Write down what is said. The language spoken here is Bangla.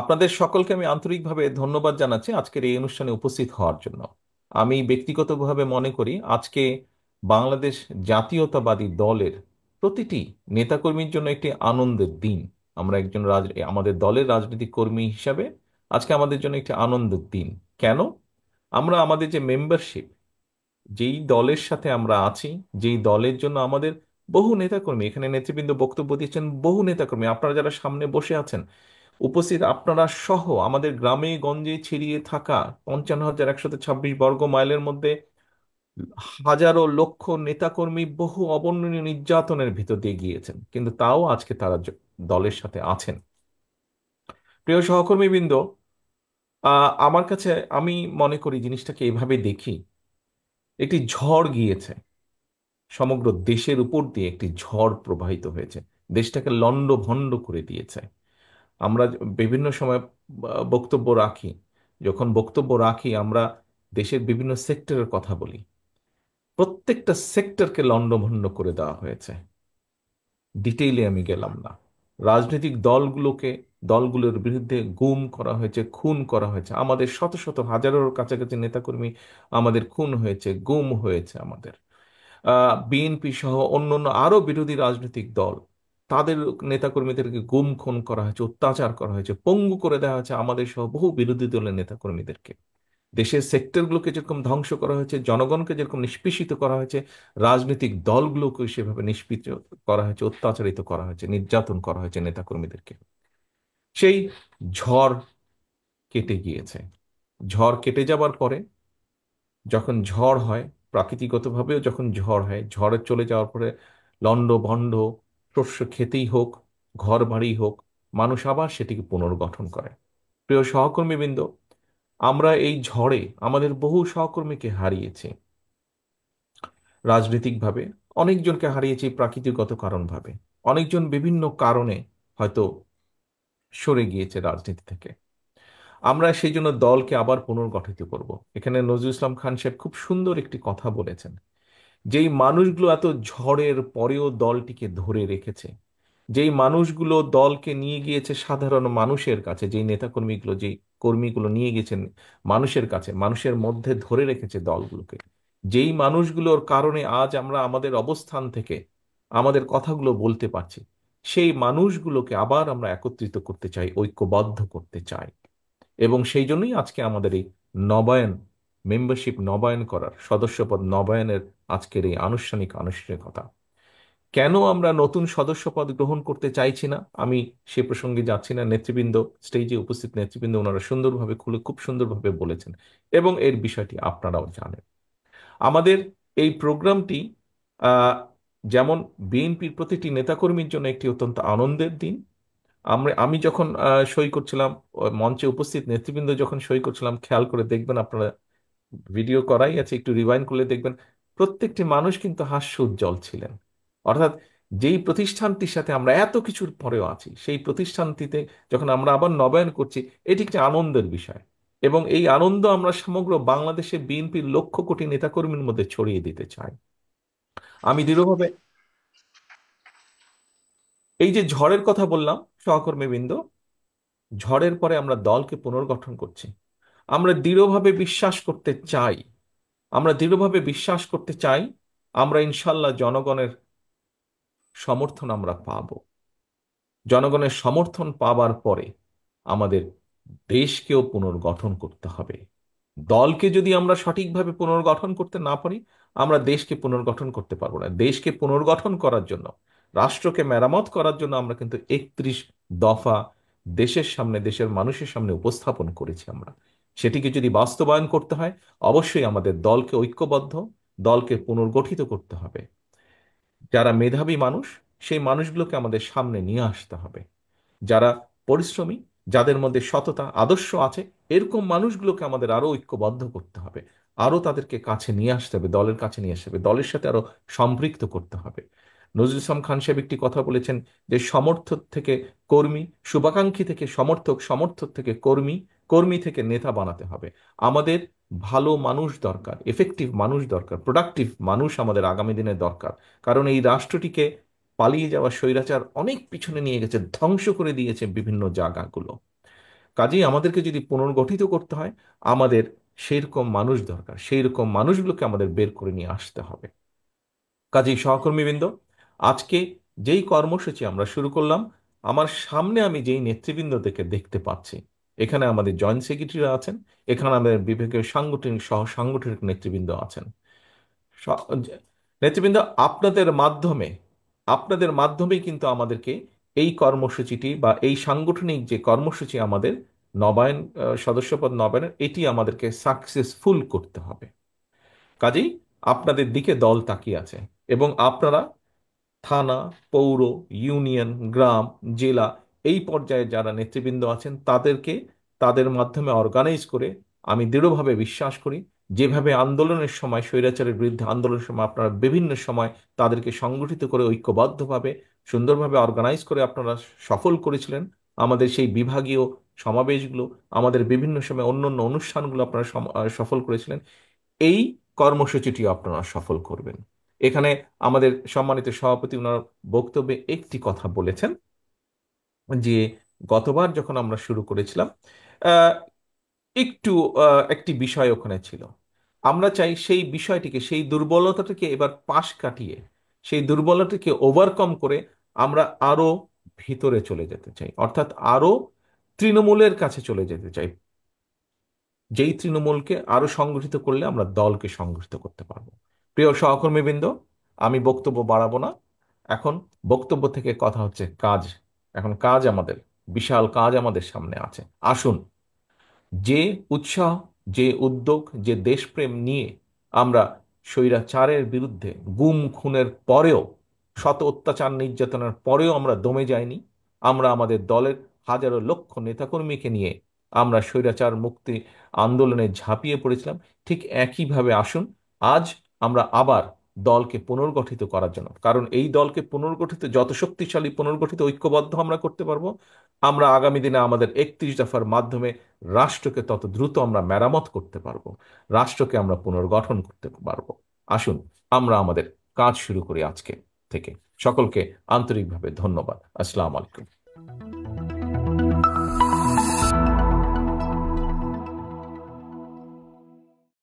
আপনাদের সকলকে আমি আন্তরিকভাবে ধন্যবাদ জানাচ্ছি আজকের এই অনুষ্ঠানে উপস্থিত হওয়ার জন্য। আমি ব্যক্তিগতভাবে মনে করি আজকে বাংলাদেশ জাতীয়তাবাদী দলের প্রতিটি নেতাকর্মীর জন্য একটি আনন্দের দিন। আমরা আমাদের দলের রাজনৈতিক কর্মী হিসাবে আজকে আমাদের জন্য একটি আনন্দের দিন। কেন? আমরা আমাদের যে মেম্বারশিপ, যেই দলের সাথে আমরা আছি, যেই দলের জন্য আমাদের বহু নেতাকর্মী এখানে নেতৃবৃন্দ বক্তব্য দিয়েছেন, বহু নেতাকর্মী আপনারা যারা সামনে বসে আছেন উপস্থিত, আপনারা সহ আমাদের গ্রামে গঞ্জে ছড়িয়ে থাকা 55,126 বর্গ মাইলের মধ্যে হাজারো লক্ষ নেতাকর্মী বহু অবর্ণনীয় নির্যাতনের ভিতর দিয়ে গিয়েছেন, কিন্তু তাও আজকে তারা দলের সাথে আছেন। প্রিয় সহকর্মীবৃন্দ, আমার কাছে আমি মনে করি জিনিসটাকে এভাবে দেখি, একটি ঝড় গিয়েছে, সমগ্র দেশের উপর দিয়ে একটি ঝড় প্রবাহিত হয়েছে, দেশটাকে লন্ডভন্ড করে দিয়েছে। আমরা বিভিন্ন সময় বক্তব্য রাখি, যখন বক্তব্য রাখি আমরা দেশের বিভিন্ন সেক্টরের কথা বলি, প্রত্যেকটা সেক্টরকে লন্ডভন্ড করে দেওয়া হয়েছে। ডিটেইলে আমি গেলাম না। রাজনৈতিক দলগুলোর বিরুদ্ধে গুম করা হয়েছে, খুন করা হয়েছে, আমাদের শত শত হাজারের কাছাকাছি নেতাকর্মী আমাদের খুন হয়েছে, গুম হয়েছে আমাদের। বিএনপি সহ অন্যান্য আরো বিরোধী রাজনৈতিক দল, তাদের নেতাকর্মীদেরকে গুম খুন করা হয়েছে, অত্যাচার করা হয়েছে, পঙ্গু করে দেওয়া হয়েছে আমাদের সহ বহু বিরোধী দলের নেতাকর্মীদেরকে। দেশের সেক্টরগুলোকে যেরকম ধ্বংস করা হয়েছে, জনগণকে যেরকম নিষ্পেষিত করা হয়েছে, রাজনৈতিক দলগুলোকে সেভাবে নিষ্পিত করা হয়েছে, অত্যাচারিত করা হয়েছে, নির্যাতন করা হয়েছে নেতাকর্মীদেরকে। সেই ঝড় কেটে গিয়েছে। ঝড় কেটে যাবার পরে যখন ঝড় হয়, প্রাকৃতিকগতভাবেও যখন ঝড় হয়, ঝড়ে চলে যাওয়ার পরে লন্ড ভন্ড শস্য খেতেই হোক, ঘর বাড়ি হোক, মানুষ আবার সেটিকে পুনর্গঠন করে। প্রিয় সহকর্মীবৃন্দ, আমরা এই ঝড়ে আমাদের বহু সহকর্মীকে হারিয়েছি রাজনৈতিকভাবে, অনেকজনকে হারিয়েছি প্রাকৃতিকগত কারণভাবে, অনেকজন বিভিন্ন কারণে হয়তো সরে গিয়েছে রাজনীতি থেকে। আমরা সেই জন্য দলকে আবার পুনর্গঠিত করব। এখানে নজরুল ইসলাম খান সাহেব খুব সুন্দর একটি কথা বলেছেন, যেই মানুষগুলো এত ঝড়ের পরেও দলটিকে ধরে রেখেছে, যেই মানুষগুলো দলকে নিয়ে গিয়েছে সাধারণ মানুষের কাছে, যেই নেতাকর্মীগুলো, যেই কর্মীগুলো নিয়ে গেছেন মানুষের কাছে, মানুষের মধ্যে ধরে রেখেছে দলগুলোকে, যেই মানুষগুলোর কারণে আজ আমরা আমাদের অবস্থান থেকে আমাদের কথাগুলো বলতে পারছি, সেই মানুষগুলোকে আবার আমরা একত্রিত করতে চাই, ঐক্যবদ্ধ করতে চাই। এবং সেই জন্যই আজকে আমাদের এই নবায়ন, মেম্বারশিপ নবায়ন করার, সদস্যপদ নবায়নের আজকের এই আনুষ্ঠানিকতা। কেন আমরা নতুন সদস্যপদ গ্রহণ করতে চাইছি না আমি সে প্রসঙ্গে যাচ্ছি না। নেতৃবৃন্দ, স্টেজে উপস্থিত নেতৃবৃন্দ ওনারা সুন্দরভাবে খুলে খুব সুন্দরভাবে বলেছেন, এবং এর বিষয়টি আপনারাও জানেন। আমাদের এই প্রোগ্রামটি আহ, যেমন বিএনপির প্রতিটি নেতাকর্মীর জন্য একটি অত্যন্ত আনন্দের দিন। আমি যখন সই করছিলাম, মঞ্চে উপস্থিত নেতৃবৃন্দ যখন সই করছিলাম, খেয়াল করে দেখবেন আপনারা, ভিডিও করাই আছে, একটু রিওয়াইন্ড করলে দেখবেন প্রত্যেকটি মানুষ কিন্তু হাস্য উজ্জ্বল ছিলেন। অর্থাৎ যেই প্রতিষ্ঠানটির সাথে আমরা এত কিছুর পরেও আছি, সেই প্রতিষ্ঠানটিতে যখন আমরা আবার নবায়ন করছি, এটি একটি আনন্দের বিষয়। এবং এই আনন্দ আমরা সমগ্র বাংলাদেশে বিএনপির লক্ষ কোটি নেতাকর্মীর মধ্যে ছড়িয়ে দিতে চাই। আমি দৃঢ়ভাবে, এই যে ঝড়ের কথা বললাম সহকর্মীবৃন্দ, ঝড়ের পরে আমরা দলকে পুনর্গঠন করছি। আমরা দৃঢ়ভাবে বিশ্বাস করতে চাই, আমরা দৃঢ়ভাবে বিশ্বাস করতে চাই আমরা ইনশাল্লাহ জনগণের সমর্থন আমরা পাব। জনগণের সমর্থন পাবার পরে আমাদের দেশকেও পুনর্গঠন করতে হবে। দলকে যদি আমরা সঠিকভাবে পুনর্গঠন করতে না পারি, আমরা দেশকে পুনর্গঠন করতে পারবো না। দেশকে পুনর্গঠন করার জন্য, রাষ্ট্রকে মেরামত করার জন্য আমরা কিন্তু 31 দফা দেশের সামনে, দেশের মানুষের সামনে উপস্থাপন করেছি আমরা। সেটিকে যদি বাস্তবায়ন করতে হয়, অবশ্যই আমাদের দলকে ঐক্যবদ্ধ, দলকে পুনর্গঠিত করতে হবে। যারা মেধাবী মানুষ, সেই মানুষগুলোকে আমাদের সামনে নিয়ে আসতে হবে। যারা পরিশ্রমী, যাদের মধ্যে সততা আদর্শ আছে, এরকম মানুষগুলোকে আমাদের আরো ঐক্যবদ্ধ করতে হবে, আরো তাদেরকে কাছে নিয়ে আসতে হবে, দলের কাছে নিয়ে আসতে হবে, দলের সাথে আরো সম্পৃক্ত করতে হবে। নজরুল ইসলাম খান সাহেব একটি কথা বলেছেন যে সমর্থক থেকে কর্মী, শুভাকাঙ্ক্ষী থেকে সমর্থক, সমর্থক থেকে কর্মী, কর্মী থেকে নেতা বানাতে হবে। আমাদের ভালো মানুষ দরকার, এফেক্টিভ মানুষ দরকার, প্রোডাক্টিভ মানুষ আমাদের আগামী দিনে দরকার। কারণ এই রাষ্ট্রটিকে পালিয়ে যাওয়া স্বৈরাচার অনেক পিছনে নিয়ে গেছে, ধ্বংস করে দিয়েছে বিভিন্ন জায়গাগুলো। কাজেই আমাদেরকে যদি পুনর্গঠিত করতে হয়, আমাদের সেই রকম মানুষ দরকার, সেই রকম মানুষগুলোকে আমাদের বের করে নিয়ে আসতে হবে। কাজেই সহকর্মীবৃন্দ, আজকে যেই কর্মসূচি আমরা শুরু করলাম, আমার সামনে আমি যেই নেতৃবৃন্দদেরকে দেখতে পাচ্ছি, এখানে আমাদের জয়েন্ট সেক্রেটারিরা আছেন, এখানে আমাদের বিভাগীয় সাংগঠনিক সহ সাংগঠনিক নেতৃবৃন্দ আছেন। স- নেতৃবৃন্দ, আপনাদের মাধ্যমে, আপনাদের মাধ্যমেই কিন্তু আমাদেরকে এই কর্মসূচিটি বা এই সাংগঠনিক যে কর্মসূচি আমাদের নবায়ন, সদস্যপদ নবায়নের, এটি আমাদেরকে সাকসেসফুল করতে হবে। কাজেই আপনাদের দিকে দল তাকিয়ে আছে, এবং আপনারা থানা, পৌর, ইউনিয়ন, গ্রাম, জেলা, এই পর্যায়ে যারা নেতৃবৃন্দ আছেন তাদেরকে তাদের মাধ্যমে অর্গানাইজ করে, আমি দৃঢ়ভাবে বিশ্বাস করি, যেভাবে আন্দোলনের সময়, স্বৈরাচারের বিরুদ্ধে আন্দোলনের সময় আপনারা বিভিন্ন সময় তাদেরকে সংগঠিত করে ঐক্যবদ্ধভাবে সুন্দরভাবে অর্গানাইজ করে আপনারা সফল করেছিলেন, আমাদের সেই বিভাগীয় সমাবেশগুলো, আমাদের বিভিন্ন সময় অন্য অন্য অনুষ্ঠানগুলো আপনারা সফল করেছিলেন, এই কর্মসূচিটিও আপনারা সফল করবেন। এখানে আমাদের সম্মানিত সভাপতি ওনার বক্তব্যে একটি কথা বলেছেন, যে গতবার যখন আমরা শুরু করেছিলাম, আহ, একটু একটি বিষয় ওখানে ছিল। আমরা চাই সেই বিষয়টিকে, সেই দুর্বলতাটিকে এবার পাশ কাটিয়ে, সেই দুর্বলতাকে ওভারকাম করে আমরা আরো ভিতরে চলে যেতে চাই, অর্থাৎ আরো তৃণমূলের কাছে চলে যেতে চাই, যেই তৃণমূলকে আরো সংগঠিত করলে আমরা দলকে সংগঠিত করতে পারবো। প্রিয় সহকর্মীবৃন্দ, আমি বক্তব্য বাড়াবো না। এখন বক্তব্য থেকে কথা হচ্ছে কাজ। এখন কাজ আমাদের, বিশাল কাজ আমাদের সামনে আছে। আসুন, যে উৎসাহ, যে উদ্যোগ, যে দেশপ্রেম নিয়ে আমরা স্বৈরাচারের বিরুদ্ধে গুম খুনের পরেও, শত অত্যাচার নির্যাতনের পরেও আমরা দমে যাইনি, আমরা আমাদের দলের হাজারো লক্ষ নেতাকর্মীকে নিয়ে আমরা স্বৈরাচার মুক্তি আন্দোলনে ঝাঁপিয়ে পড়েছিলাম, ঠিক একইভাবে আসুন আজ আমরা আবার দলকে পুনর্গঠিত করার জন্য, কারণ এই দলকে পুনর্গঠিত, যত শক্তিশালী পুনর্গঠিত ঐক্যবদ্ধ আমরা করতে পারবো, আমরা আগামী দিনে আমাদের 31 দফার মাধ্যমে রাষ্ট্রকে তত দ্রুত আমরা মেরামত করতে পারবো, রাষ্ট্রকে আমরা পুনর্গঠন করতে পারবো। আসুন আমরা আমাদের কাজ শুরু করি আজকে থেকে। সকলকে আন্তরিকভাবে ধন্যবাদ। আসসালামু আলাইকুম।